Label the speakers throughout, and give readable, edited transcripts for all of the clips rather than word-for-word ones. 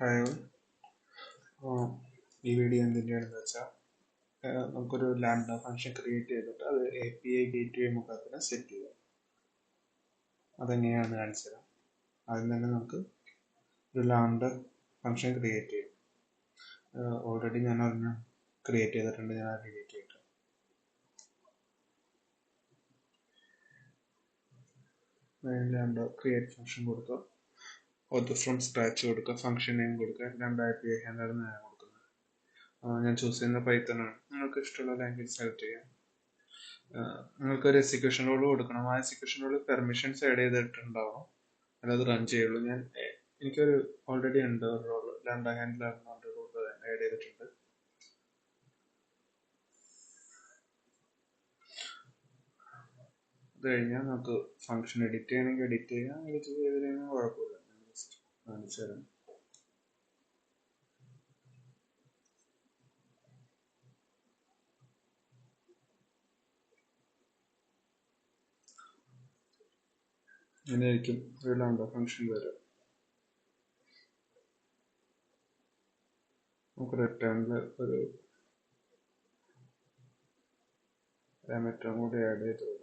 Speaker 1: Hi all. ഈ video എന്തിൻ്റെയാണെന്ന് വെച്ചാൽ നമുക്കൊരു ലാംഡ ഫംഗ്ഷൻ ക്രിയേറ്റ് ചെയ്തിട്ട് അത് API ഗേറ്റ്വേ മുഖാന്തരം സെറ്റ് ചെയ്യാം. അതെങ്ങനെയാണെന്ന് കാണിച്ചു തരാം. ആദ്യം തന്നെ നമുക്ക് ഒരു ലാംഡ ഫംഗ്ഷൻ ക്രിയേറ്റ് ചെയ്യും. ഓൾറെഡി ഞാൻ അതിന് ക്രിയേറ്റ് ചെയ്തിട്ടുണ്ട്. ഞാൻ അത് ഡിലീറ്റ് ചെയ്തിട്ടുണ്ട്. ലാംഡ ക്രിയേറ്റ് ഫംഗ്ഷൻ കൊടുക്കുക, ഓത്ത് ഫ്രം സ്ക്രാച്ച് കൊടുക്കുക, ഫംഗ്ഷൻ നെയിം കൊടുക്കുക, ലാംഡ API ഹാൻഡ്ലർ ഞാൻ കൊടുക്കുന്നത്. ഞാൻ ചൂസ് ചെയ്യുന്ന പൈത്തൺ ആണ്. നിങ്ങൾക്ക് ഇഷ്ടമുള്ള ലാംഗ്വേജ് സെലക്ട് ചെയ്യാം. നിങ്ങൾക്കൊരു എക്സിക്യൂഷൻ റോൾ കൊടുക്കണം. ആ എക്സിക്യൂഷൻ റോൾ പെർമിഷൻസ് ആഡ് ചെയ്തിട്ടുണ്ടാവണം, അല്ലാതെ റൺ ചെയ്യുള്ളൂ. എനിക്കൊരു ഓൾറെഡി ഉണ്ട് ഒരു role, lambda handler role add ചെയ്തിട്ടുണ്ട്. അത് കഴിഞ്ഞാൽ നമുക്ക് ഫംഗ്ഷൻ എഡിറ്റ് ചെയ്യണമെങ്കിൽ എഡിറ്റ് ചെയ്യാം. എഡിറ്റ് ചെയ്ത് കഴിഞ്ഞാൽ കുഴപ്പമില്ല. ഞാൻ ജസ്റ്റ് കാണിച്ചു തരാം. അങ്ങനെയായിരിക്കും ഒരു ലാംഡ ഫംഗ്ഷൻ വരാം. നമുക്ക് റിട്ടേണിൽ ഒരു പാരാമീറ്ററും കൂടി ആഡ് ചെയ്ത് കൊടുക്കാം.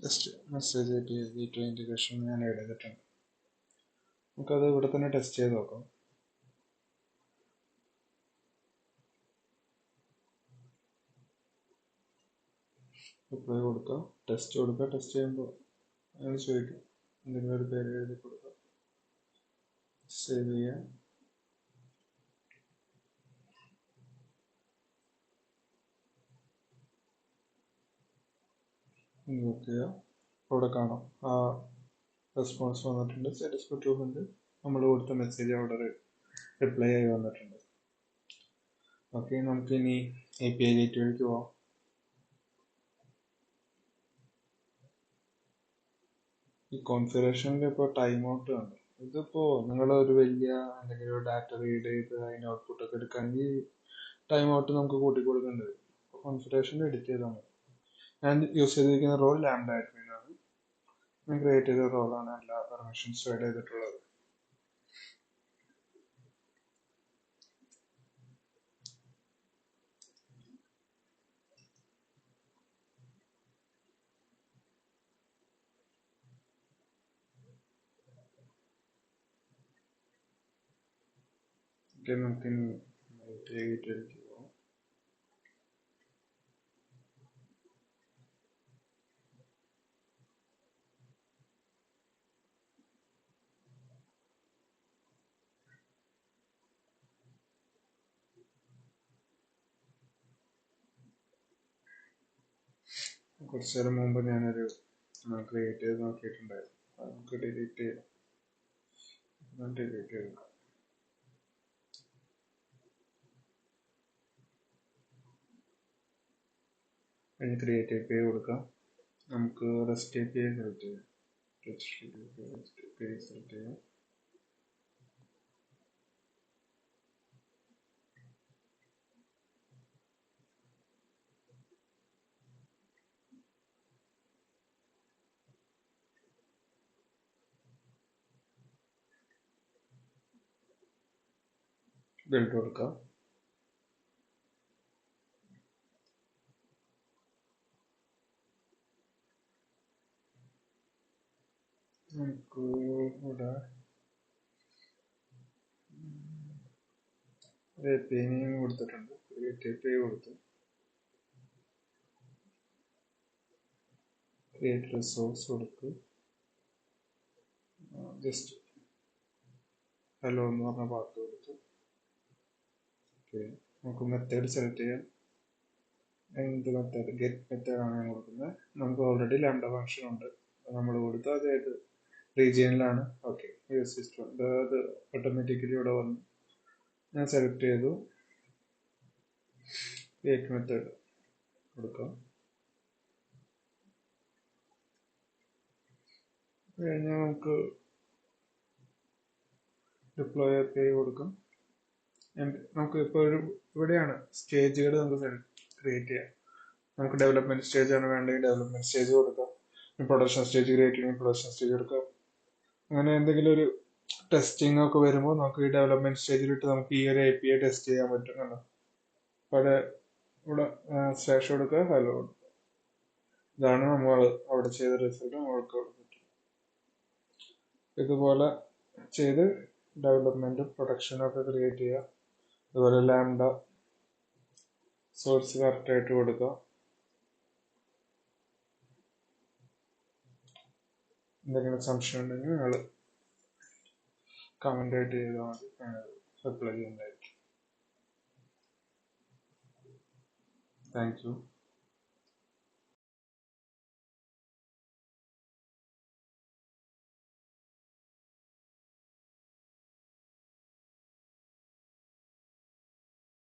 Speaker 1: ജസ്റ്റ് മെസ്സേജ് ഗേറ്റ്വേ ഇൻറ്റഗ്രേഷൻ ഞാൻ ആഡ് ചെയ്തിട്ടുണ്ട്. നമുക്കത് ഇവിടെ തന്നെ ടെസ്റ്റ് ചെയ്ത് നോക്കാം. അപ്ലൈ കൊടുക്കുക, ടെസ്റ്റ് കൊടുക്കുക. ടെസ്റ്റ് ചെയ്യുമ്പോൾ അങ്ങനെ ചോദിക്കും, എന്തെങ്കിലും ഒരു പേര് എഴുതി കൊടുക്കുക, സേവ് ചെയ്യുക. നോക്കുക, അവിടെ കാണാം ആ റെസ്പോൺസ് വന്നിട്ടുണ്ട്. സാറ്റിസ്ഫൈഡ് ഉണ്ട്. നമ്മൾ കൊടുത്ത മെസ്സേജ് അവിടെ റിപ്ലൈ ആയി വന്നിട്ടുണ്ട്. ഓക്കെ, നമുക്കിനി API ഗേറ്റ്വേയിലേക്ക് പോവാം. ഈ കോൺഫിഗറേഷനിൽ ഇപ്പോൾ ടൈം ഔട്ട് ഉണ്ട്. ഇതിപ്പോൾ നിങ്ങൾ ഒരു വലിയ എന്തെങ്കിലും ഒരു ഡാറ്റ റീഡ് ചെയ്ത് അതിന് ഔട്ട്പുട്ടൊക്കെ എടുക്കുകയാണെങ്കിൽ ടൈം ഔട്ട് നമുക്ക് കൂട്ടി കൊടുക്കേണ്ടി വരും. കോൺഫിഗറേഷൻ എഡിറ്റ് ചെയ്താൽ മതി. ഞാൻ യൂസ് ചെയ്തിരിക്കുന്ന റോൾ ലാംഡ അഡ്മിൻ ആണ്. ഞാൻ ക്രിയേറ്റ് ചെയ്ത റോളാണ്, എല്ലാ പെർമിഷൻസും ആഡ് ചെയ്തിട്ടുള്ളത്. ഓക്കെ, നമുക്കിനി API ഗേറ്റ്വേയിലേക്ക് പോകാം. കുറച്ചു നേരം മുമ്പ് ഞാനൊരു ക്രിയേറ്റ് ചെയ്ത് നോക്കിയിട്ടുണ്ടായിരുന്നു. അത് നമുക്ക് ഡിലീറ്റ് ചെയ്യാം. ഡിലീറ്റ് ചെയ്തു. അതിന് ക്രിയേറ്റ് API കൊടുക്കാം. നമുക്ക് REST API സെലക്ട് ചെയ്യാം. REST API സെലക്ട് ചെയ്യാം. ബിൽഡ് കൊടുക്കാം. നമുക്ക് ഇവിടെ API നെയിം കൊടുത്തിട്ടുണ്ട്. ക്രിയേറ്റ് API കൊടുത്തു. ക്രിയേറ്റ് റിസോഴ്സ് കൊടുത്തു. ജസ്റ്റ് ഹലോ എന്ന് പറഞ്ഞ പാർട്ട് കൊടുത്തു. ഓക്കെ, നമുക്ക് മെത്തേഡ് സെലക്ട് ചെയ്യാം. എന്ത് മെത്തേഡ്? ഗെറ്റ് മെത്തേഡ് ആണ് ഞാൻ കൊടുക്കുന്നത്. നമുക്ക് ഓൾറെഡി ലാംഡ ഫംഗ്ഷൻ ഉണ്ട്, നമ്മൾ കൊടുത്ത അതേത് റീജിയനിലാണ്. ഓക്കെ, അത് ഓട്ടോമാറ്റിക്കലി ഇവിടെ വന്നു. ഞാൻ സെലക്ട് ചെയ്തു, ക്രിയേറ്റ് മെത്തേഡ് കൊടുക്കാം. കഴിഞ്ഞാൽ നമുക്ക് ഡിപ്ലോയ് API കൊടുക്കാം. നമുക്ക് ഇപ്പോൾ ഇവിടെയാണ് സ്റ്റേജുകൾ നമുക്ക് ക്രിയേറ്റ് ചെയ്യാം. നമുക്ക് ഡെവലപ്മെന്റ് സ്റ്റേജ് ആണ് വേണ്ടെങ്കിൽ ഡെവലപ്മെന്റ് സ്റ്റേജ് കൊടുക്കാം. പ്രൊഡക്ഷൻ സ്റ്റേജ് ക്രിയേറ്റ് ചെയ്യണമെങ്കിൽ പ്രൊഡക്ഷൻ സ്റ്റേജ് കൊടുക്കാം. അങ്ങനെ എന്തെങ്കിലും ഒരു ടെസ്റ്റിംഗ് ഒക്കെ വരുമ്പോൾ നമുക്ക് ഈ ഡെവലപ്മെന്റ് സ്റ്റേജിലിട്ട് നമുക്ക് ഈ ഒരു API ടെസ്റ്റ് ചെയ്യാൻ പറ്റും. അവിടെ ഇവിടെ സ്ലാഷ് കൊടുക്കുക, ഹലോ കൊടുക്കുക. ഇതാണ് നമ്മൾ അവിടെ ചെയ്ത റിസൾട്ട് നമ്മൾക്ക് പറ്റും. ഇതുപോലെ ചെയ്ത് ഡെവലപ്മെന്റ് പ്രൊഡക്ഷനും ഒക്കെ ക്രിയേറ്റ് ചെയ്യുക. അതുപോലെ ലാംഡ സോഴ്സ് കറക്റ്റായിട്ട് കൊടുക്കുക. എന്തെങ്കിലും സംശയം ഉണ്ടെങ്കിൽ നിങ്ങൾ കമന്റ് ആയിട്ട് ചെയ്താൽ മതി, റിപ്ലൈ ചെയ്യുന്നതായിരിക്കും. Thank you.